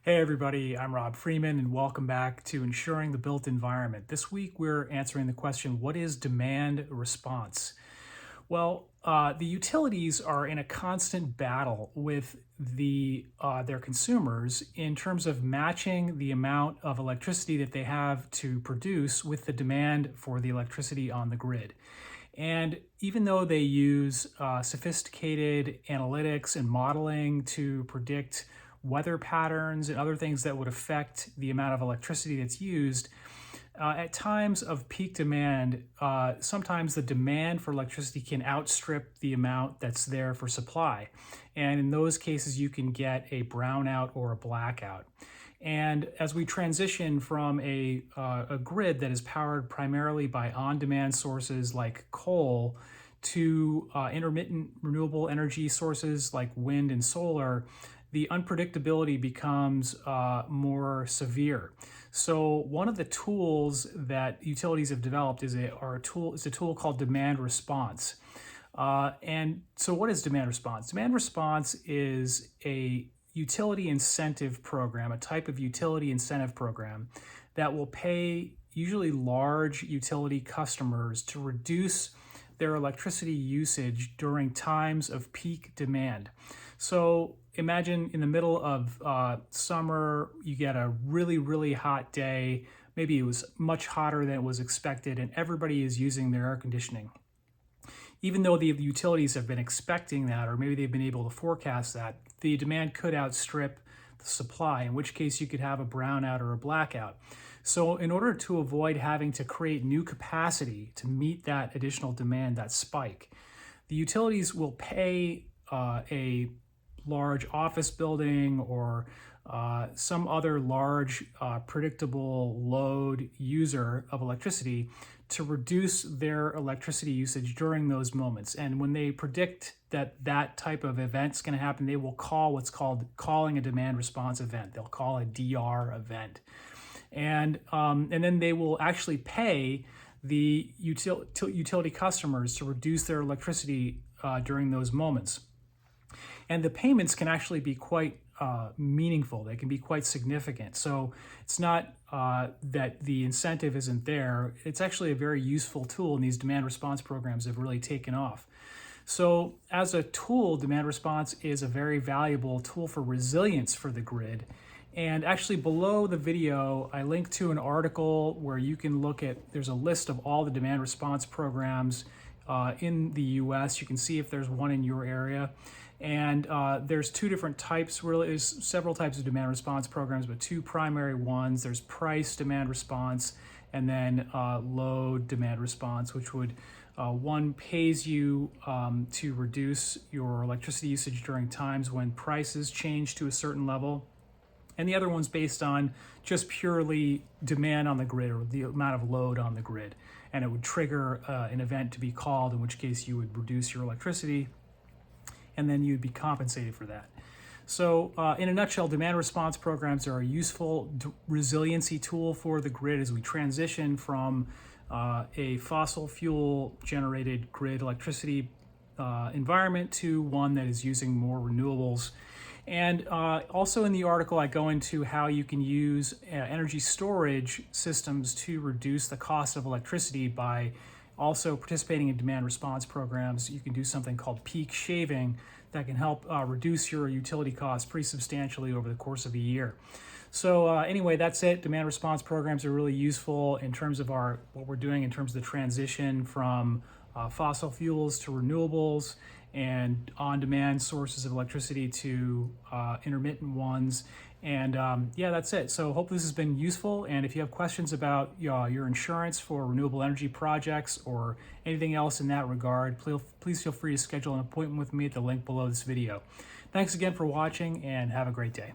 Hey everybody, I'm Rob Freeman and welcome back to Ensuring the Built Environment. This week we're answering the question, what is demand response? The utilities are in a constant battle with their consumers in terms of matching the amount of electricity that they have to produce with the demand for the electricity on the grid. And even though they use sophisticated analytics and modeling to predict weather patterns and other things that would affect the amount of electricity that's used, at times of peak demand, sometimes the demand for electricity can outstrip the amount that's there for supply. And in those cases, you can get a brownout or a blackout. And as we transition from a grid that is powered primarily by on-demand sources like coal to intermittent renewable energy sources like wind and solar, the unpredictability becomes more severe. So one of the tools that utilities have developed is a tool called demand response. And so what is demand response? Demand response is a utility incentive program, a type of utility incentive program that will pay usually large utility customers to reduce their electricity usage during times of peak demand. So imagine in the middle of summer, you get a really, really hot day. Maybe it was much hotter than it was expected, and everybody is using their air conditioning. Even though the utilities have been expecting that, or maybe they've been able to forecast that, the demand could outstrip the supply, in which case you could have a brownout or a blackout. So in order to avoid having to create new capacity to meet that additional demand, that spike, the utilities will pay a large office building or some other large predictable load user of electricity to reduce their electricity usage during those moments. And when they predict that that type of event's going to happen, they will call what's called calling a demand response event. They'll call a DR event. And then they will actually pay the utility customers to reduce their electricity during those moments. And the payments can actually be quite meaningful. They can be quite significant. So it's not that the incentive isn't there. It's actually a very useful tool, and these demand response programs have really taken off. So as a tool, demand response is a very valuable tool for resilience for the grid. And actually below the video, I link to an article where you can look at, there's a list of all the demand response programs in the US. You can see if there's one in your area. And there's two different types, really. There's several types of demand response programs, but two primary ones. There's price demand response and then load demand response, which would, one pays you to reduce your electricity usage during times when prices change to a certain level. And the other one's based on just purely demand on the grid or the amount of load on the grid. And it would trigger an event to be called, in which case you would reduce your electricity and then you'd be compensated for that. So in a nutshell, demand response programs are a useful resiliency tool for the grid as we transition from a fossil fuel generated grid electricity environment to one that is using more renewables. And also in the article, I go into how you can use energy storage systems to reduce the cost of electricity by also participating in demand response programs. You can do something called peak shaving that can help reduce your utility costs pretty substantially over the course of a year. So anyway, that's it. Demand response programs are really useful in terms of what we're doing in terms of the transition from fossil fuels to renewables and on-demand sources of electricity to intermittent ones. And yeah, that's it. So hopefully this has been useful. And if you have questions about your insurance for renewable energy projects or anything else in that regard, please feel free to schedule an appointment with me at the link below this video. Thanks again for watching and have a great day.